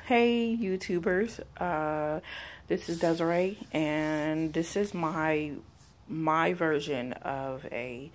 Hey YouTubers, this is Desiree, and this is my version of a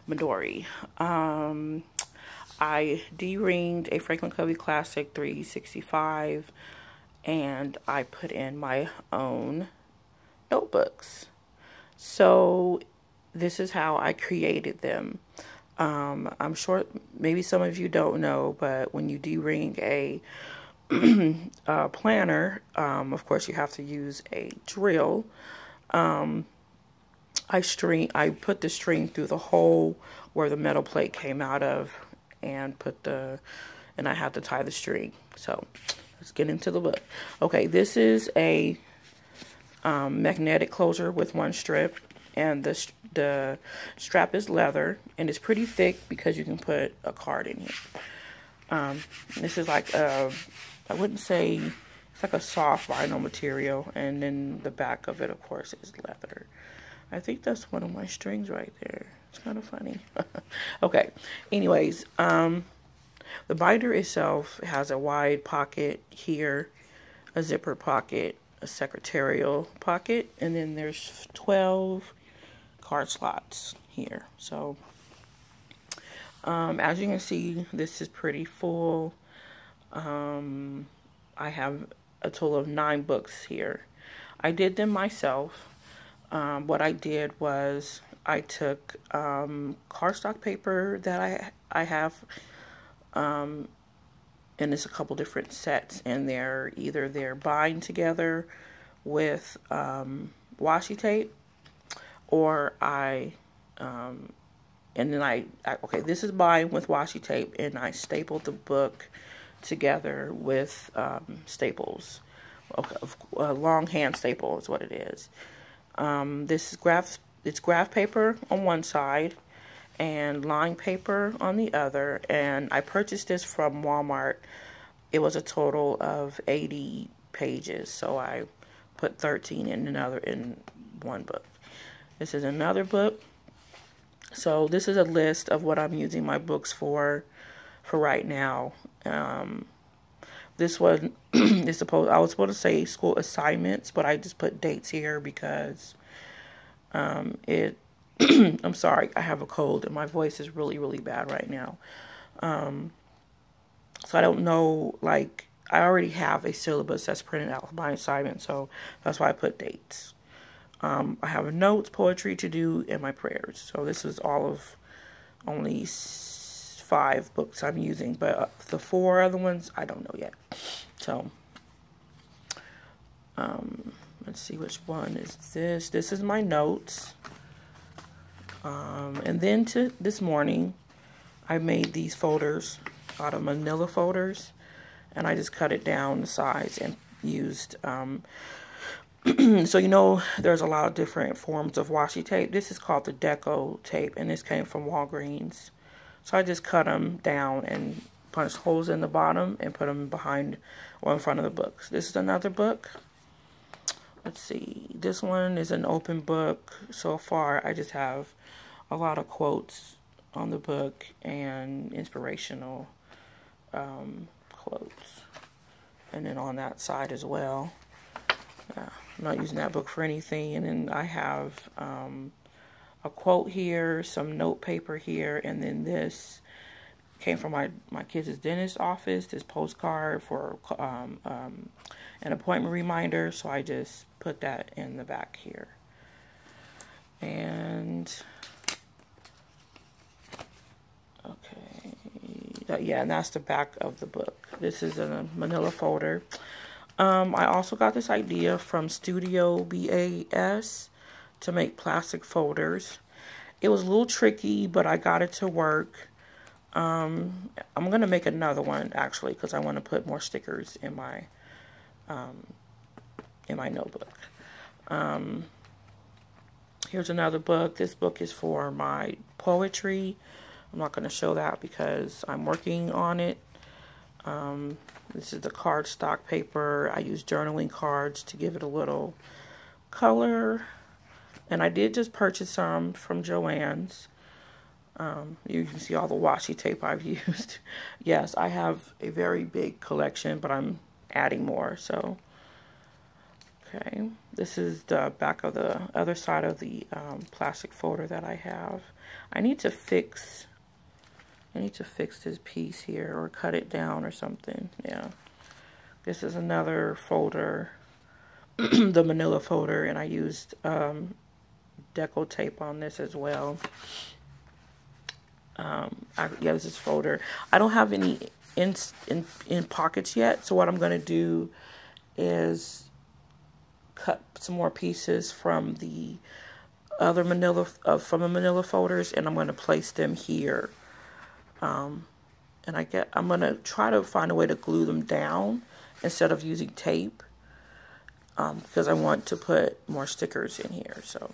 midori. I de-ringed a Franklin Covey Classic 365, and I put in my own notebooks. So this is how I created them. I'm sure maybe some of you don't know, but when you de-ring a planner, of course you have to use a drill. I put the string through the hole where the metal plate came out of, and I had to tie the string. So let's get into the book. Okay, this is a magnetic closure with one strip, and the strap is leather, and it's pretty thick because you can put a card in here. This is like I wouldn't say, it's like a soft vinyl material, and then the back of it, of course, is leather. I think that's one of my strings right there. It's kind of funny. Okay, anyways, the binder itself has a wide pocket here, a zipper pocket, a secretarial pocket, and then there's 12 card slots here. So, as you can see, this is pretty full. I have a total of 9 books here. I did them myself. What I did was I took cardstock paper that I have, and it's a couple different sets, and they're bind together with washi tape, or and then okay, this is bind with washi tape, and I stapled the book together with staples. Okay, long hand staple is what it is. This is graph paper on one side and line paper on the other, and I purchased this from Walmart. It was a total of 80 pages, so I put 13 in one book. This is another book. So this is a list of what I'm using my books for right now. This one is I was supposed to say school assignments, but I just put dates here because I'm sorry, I have a cold and my voice is really, really bad right now. So I don't know, like, I already have a syllabus that's printed out for my assignment, so that's why I put dates. I have notes, poetry to do, and my prayers. So this is all of only 5 books I'm using, but the 4 other ones I don't know yet. So let's see, which one is this. This is my notes, and then this morning I made these folders out of manila folders, and I just cut it down the size and used so you know there's a lot of different forms of washi tape. This is called the deco tape, and this came from Walgreens. So I just cut them down and punched holes in the bottom and put them behind or in front of the books. This is another book. Let's see. This one is an open book. So far, I just have a lot of quotes on the book and inspirational quotes. And then on that side as well. I'm not using that book for anything. And then I have a quote here, some note paper here, and then this came from my kids' dentist office, this postcard for an appointment reminder, so I just put that in the back here. And okay, yeah, and that's the back of the book. This is a manila folder. I also got this idea from Studio BAS to make plastic folders. It was a little tricky, but I got it to work. I'm going to make another one, actually, because I want to put more stickers in my notebook. Here's another book. This book is for my poetry. I'm not going to show that because I'm working on it. This is the cardstock paper. I use journaling cards to give it a little color. And I did just purchase some from Joann's. You can see all the washi tape I've used. Yes, I have a very big collection, but I'm adding more. So, okay, this is the back of the other side of the plastic folder that I have. I need to fix this piece here, or cut it down or something. Yeah, this is another folder, the manila folder, and I used deco tape on this as well. Yeah, this is folder. I don't have any in pockets yet, so what I'm going to do is cut some more pieces from the other manila from the manila folders, and I'm going to place them here. And I'm going to try to find a way to glue them down instead of using tape, because I want to put more stickers in here. So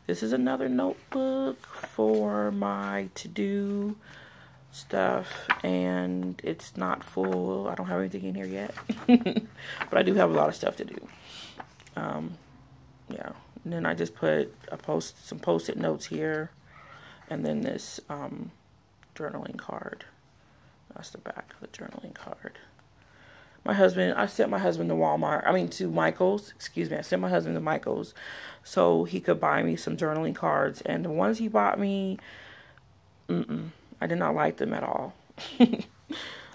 this is another notebook for my to-do stuff, and it's not full. I don't have anything in here yet, but I do have a lot of stuff to do. Yeah, and then I just put some post-it notes here, and then this journaling card. That's the back of the journaling card. I sent my husband to Michael's. Excuse me. I sent my husband to Michael's so he could buy me some journaling cards. And the ones he bought me, I did not like them at all.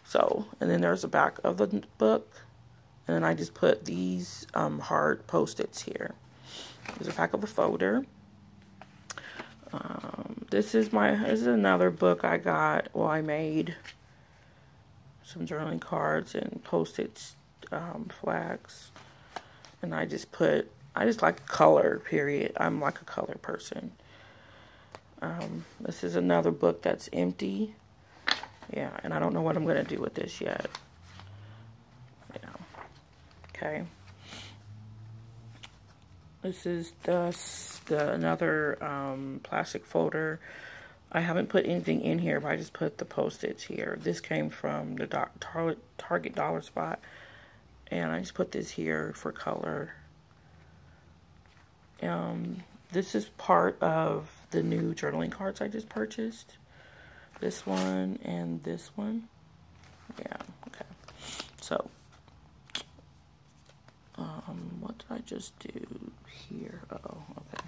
So, and then there's the back of the book. And then I just put these hard Post-its here. There's the back of the folder. This is another book I got. Well, I made some journaling cards and Post-its, flags, and I just like color, period. I'm like a color person. This is another book that's empty. Yeah, and I don't know what I'm going to do with this yet. Yeah. Okay. This is another plastic folder. I haven't put anything in here, but I just put the Post-its here. This came from the Target Dollar Spot, and I just put this here for color. This is part of the new journaling cards I just purchased. This one and this one. Yeah, okay. So, what did I just do here? Oh, okay.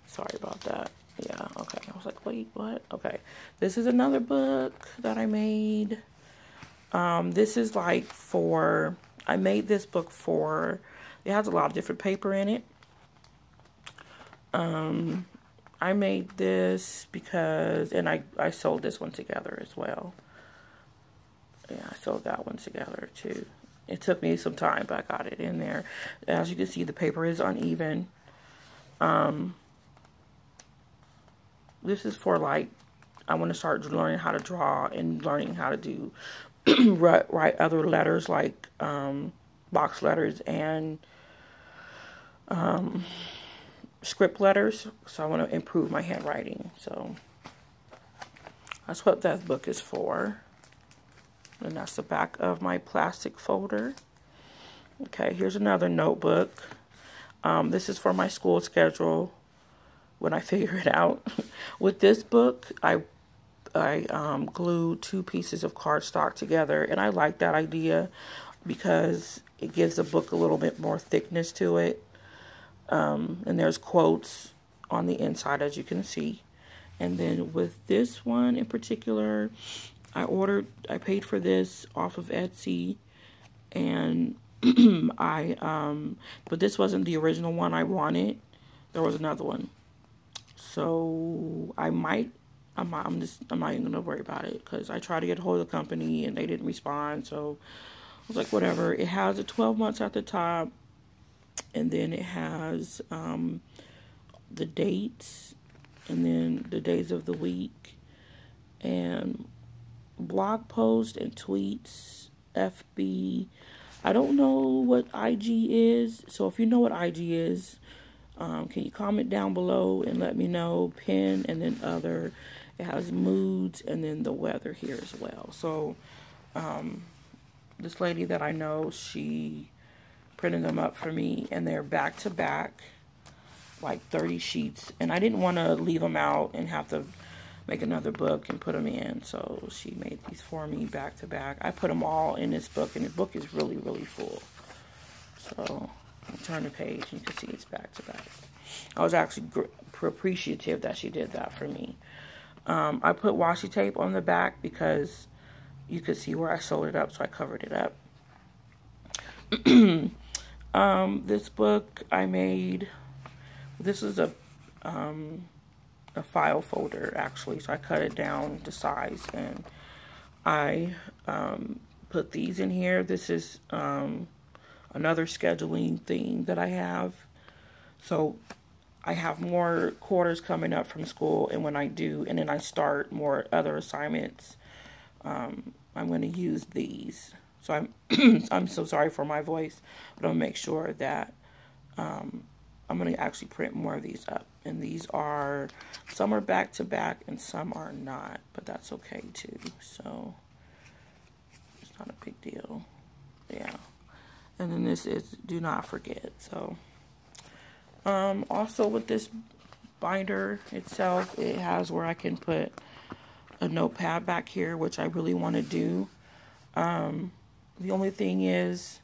Sorry about that. Yeah, okay. I was like, wait, what? Okay. This is another book that I made. This is like I made this book it has a lot of different paper in it. I made this because, and I sold this one together as well. Yeah, I sold that one together too. It took me some time, but I got it in there. As you can see, the paper is uneven. This is for I want to start learning how to draw and learning how to do write other letters like box letters and script letters. So I want to improve my handwriting. So that's what that book is for. And that's the back of my plastic folder. Okay, here's another notebook. This is for my school schedule when I figure it out. With this book, I glued 2 pieces of cardstock together, and I like that idea because it gives the book a little bit more thickness to it. And there's quotes on the inside, as you can see. And then with this one in particular, I paid for this off of Etsy, and but this wasn't the original one I wanted. There was another one. So I'm not even gonna worry about it, because I tried to get a hold of the company and they didn't respond. So I was like, whatever. It has a 12 months at the top, and then it has the dates, and then the days of the week, and blog posts and tweets, FB. I don't know what IG is, so if you know what IG is, can you comment down below and let me know? Pin, and then other. It has moods, and then the weather here as well. So this lady that I know, she printed them up for me, and they're back to back, like 30 sheets, and I didn't want to leave them out and have to make another book and put them in. So she made these for me back to back. I put them all in this book, and the book is really, really full. So I'll turn the page, and you can see it's back to back. I was actually appreciative that she did that for me. I put washi tape on the back because you could see where I sewed it up, so I covered it up. This book I made, this is a file folder actually, so I cut it down to size, and I put these in here. This is another scheduling thing that I have. So I have more quarters coming up from school, and when I do, and then I start more other assignments, I'm going to use these. So I'm so sorry for my voice, but I'll make sure that I'm going to actually print more of these up. And these are, some are back to back and some are not, but that's okay too. So it's not a big deal. Yeah. And then this is do not forget. So also with this binder itself, it has where I can put a notepad back here, which I really want to do. The only thing is,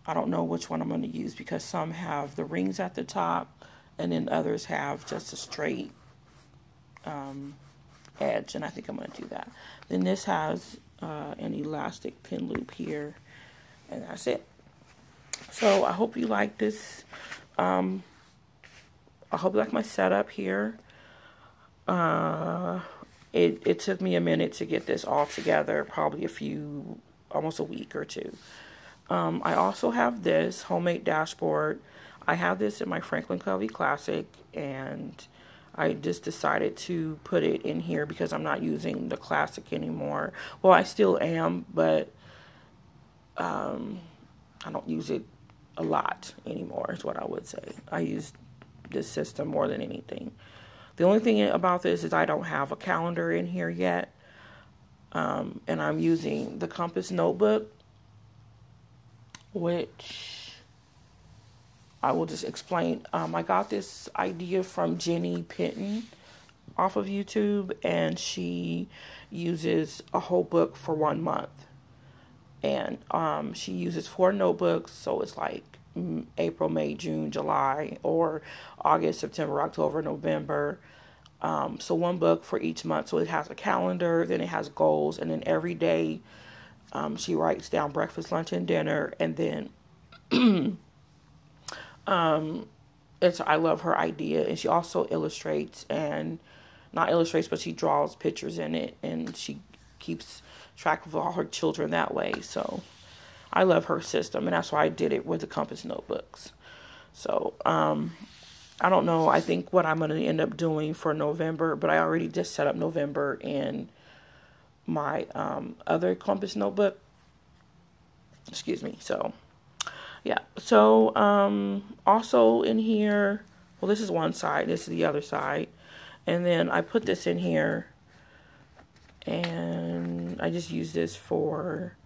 I don't know which one I'm going to use, because some have the rings at the top, and then others have just a straight edge, and I think I'm going to do that. Then this has an elastic pin loop here, and that's it. So I hope you like this. I hope you like my setup here. It took me a minute to get this all together, probably almost a week or two. I also have this homemade dashboard. I have this in my Franklin Covey Classic, and I just decided to put it in here because I'm not using the Classic anymore. Well, I still am, but I don't use it a lot anymore, is what I would say. I use this system more than anything. The only thing about this is I don't have a calendar in here yet, and I'm using the Compass notebook, which I will just explain. I got this idea from Jenny Pinton off of YouTube, and she uses a whole book for 1 month. And she uses 4 notebooks, so it's like April, May, June, July, or August, September, October, November. So 1 book for each month. So it has a calendar, then it has goals, and then every day she writes down breakfast, lunch, and dinner. And then I love her idea. And she also illustrates, and not illustrates, but she draws pictures in it, and she keeps track of all her children that way. So I love her system, and that's why I did it with the Compass notebooks. So I don't know, I think what I'm going to end up doing for November, but I already just set up November in my other Compass notebook. Excuse me. So yeah. So also in here, well, this is one side, this is the other side, and then I put this in here, and I just use this for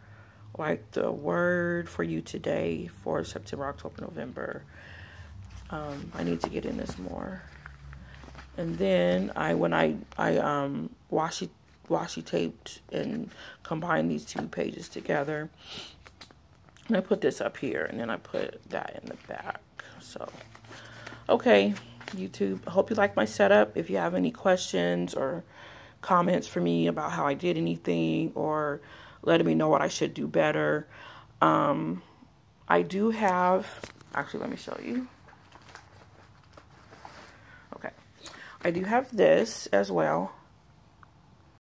like the word for you today for September, October, November. I need to get in this more. And then when I washi taped and combined these 2 pages together, and I put this up here, and then I put that in the back. So okay, YouTube, I hope you like my setup. If you have any questions or comments for me about how I did anything, or letting me know what I should do better, I do have, actually let me show you. Okay, I do have this as well.